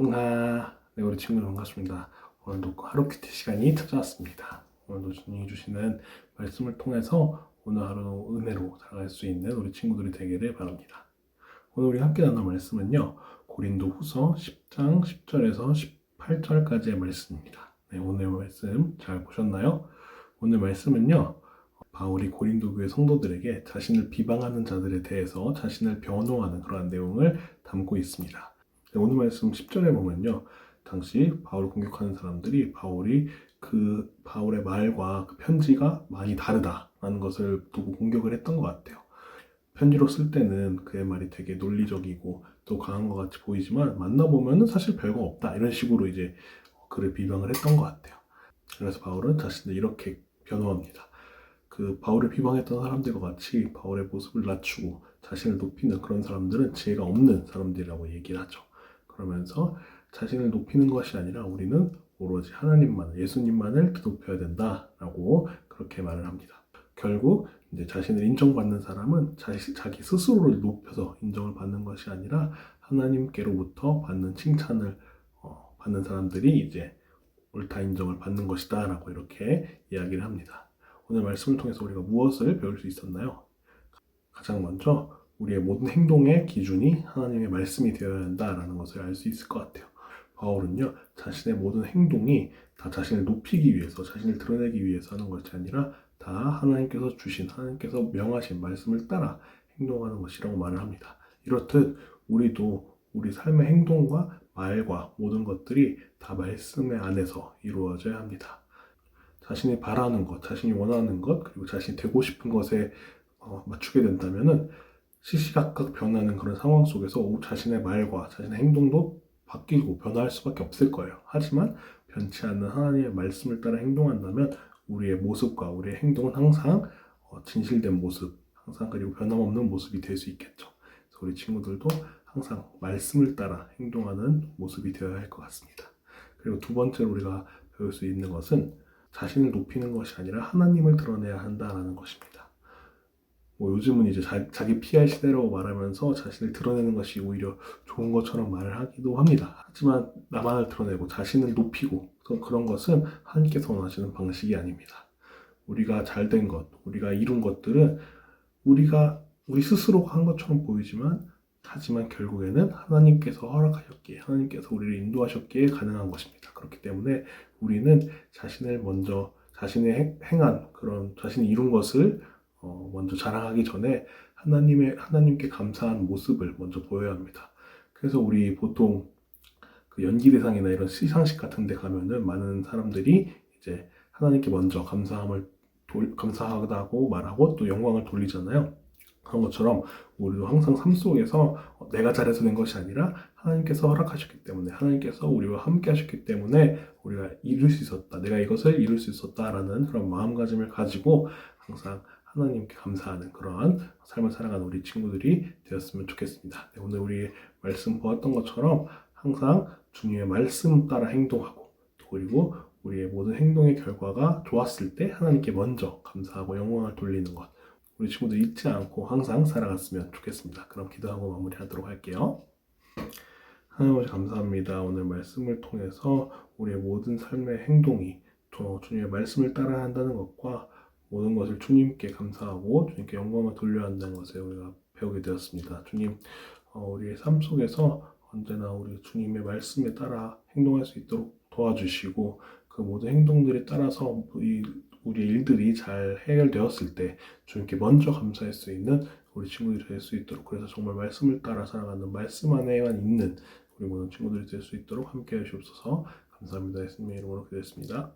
네, 우리 친구들 반갑습니다. 오늘도 하루키티 시간이 찾아왔습니다. 오늘도 주님이 주시는 말씀을 통해서 오늘 하루 은혜로 살아갈 수 있는 우리 친구들이 되기를 바랍니다. 오늘 우리 함께 나눌 말씀은요, 고린도 후서 10장 10절에서 18절까지의 말씀입니다. 네, 오늘 말씀 잘 보셨나요? 오늘 말씀은요, 바울이 고린도 교회 성도들에게 자신을 비방하는 자들에 대해서 자신을 변호하는 그러한 내용을 담고 있습니다. 오늘 말씀 10절에 보면요, 당시 바울을 공격하는 사람들이 바울의 말과 그 편지가 많이 다르다라는 것을 두고 공격을 했던 것 같아요. 편지로 쓸 때는 그의 말이 되게 논리적이고 또 강한 것 같이 보이지만 만나보면은 사실 별거 없다 이런 식으로 이제 그를 비방을 했던 것 같아요. 그래서 바울은 자신을 이렇게 변호합니다. 그 바울을 비방했던 사람들과 같이 바울의 모습을 낮추고 자신을 높이는 그런 사람들은 지혜가 없는 사람들이라고 얘기를 하죠. 그러면서 자신을 높이는 것이 아니라 우리는 오로지 하나님만, 예수님만을 높여야 된다라고 그렇게 말을 합니다. 결국 이제 자신을 인정받는 사람은 자기 스스로를 높여서 인정을 받는 것이 아니라 하나님께로부터 받는 칭찬을 받는 사람들이 이제 옳다 인정을 받는 것이다 라고 이렇게 이야기를 합니다. 오늘 말씀을 통해서 우리가 무엇을 배울 수 있었나요? 가장 먼저 우리의 모든 행동의 기준이 하나님의 말씀이 되어야 한다라는 것을 알 수 있을 것 같아요. 바울은요, 자신의 모든 행동이 다 자신을 높이기 위해서, 자신을 드러내기 위해서 하는 것이 아니라 다 하나님께서 주신, 하나님께서 명하신 말씀을 따라 행동하는 것이라고 말을 합니다. 이렇듯 우리도 우리 삶의 행동과 말과 모든 것들이 다 말씀의 안에서 이루어져야 합니다. 자신이 바라는 것, 자신이 원하는 것, 그리고 자신이 되고 싶은 것에 맞추게 된다면은 시시각각 변하는 그런 상황 속에서 자신의 말과 자신의 행동도 바뀌고 변화할 수밖에 없을 거예요. 하지만 변치 않는 하나님의 말씀을 따라 행동한다면 우리의 모습과 우리의 행동은 항상 진실된 모습, 항상 그리고 변함없는 모습이 될 수 있겠죠. 그래서 우리 친구들도 항상 말씀을 따라 행동하는 모습이 되어야 할 것 같습니다. 그리고 두 번째로 우리가 배울 수 있는 것은 자신을 높이는 것이 아니라 하나님을 드러내야 한다는 것입니다. 요즘은 이제 자기 PR 시대라고 말하면서 자신을 드러내는 것이 오히려 좋은 것처럼 말을 하기도 합니다. 하지만 나만을 드러내고 자신을 높이고 그런 것은 하나님께서 원하시는 방식이 아닙니다. 우리가 잘된 것, 우리가 이룬 것들은 우리 스스로가 한 것처럼 보이지만 하지만 결국에는 하나님께서 허락하셨기에, 하나님께서 우리를 인도하셨기에 가능한 것입니다. 그렇기 때문에 우리는 자신의 행한 그런 자신이 이룬 것을 먼저 자랑하기 전에 하나님께 감사한 모습을 먼저 보여야 합니다. 그래서 우리 보통 그 연기대상이나 이런 시상식 같은 데 가면은 많은 사람들이 이제 하나님께 먼저 감사하다고 말하고 또 영광을 돌리잖아요. 그런 것처럼 우리도 항상 삶 속에서 내가 잘해서 된 것이 아니라 하나님께서 허락하셨기 때문에, 하나님께서 우리와 함께 하셨기 때문에 우리가 이룰 수 있었다, 내가 이것을 이룰 수 있었다라는 그런 마음가짐을 가지고 항상 하나님께 감사하는 그러한 삶을 살아가는 우리 친구들이 되었으면 좋겠습니다. 네, 오늘 우리 말씀 보았던 것처럼 항상 주님의 말씀 따라 행동하고, 그리고 우리의 모든 행동의 결과가 좋았을 때 하나님께 먼저 감사하고 영광을 돌리는 것, 우리 친구들 잊지 않고 항상 살아갔으면 좋겠습니다. 그럼 기도하고 마무리하도록 할게요. 하나님 아버지 감사합니다. 오늘 말씀을 통해서 우리의 모든 삶의 행동이 주님의 말씀을 따라야 한다는 것과 모든 것을 주님께 감사하고 주님께 영광을 돌려야 한다는 것을 우리가 배우게 되었습니다. 주님, 우리의 삶 속에서 언제나 우리 주님의 말씀에 따라 행동할 수 있도록 도와주시고 그 모든 행동들에 따라서 우리의 일들이 잘 해결되었을 때 주님께 먼저 감사할 수 있는 우리 친구들이 될 수 있도록, 그래서 정말 말씀을 따라 살아가는 말씀 안에만 있는 우리 모든 친구들이 될 수 있도록 함께 하시옵소서. 감사합니다. 예수님의 이름으로 기도했습니다.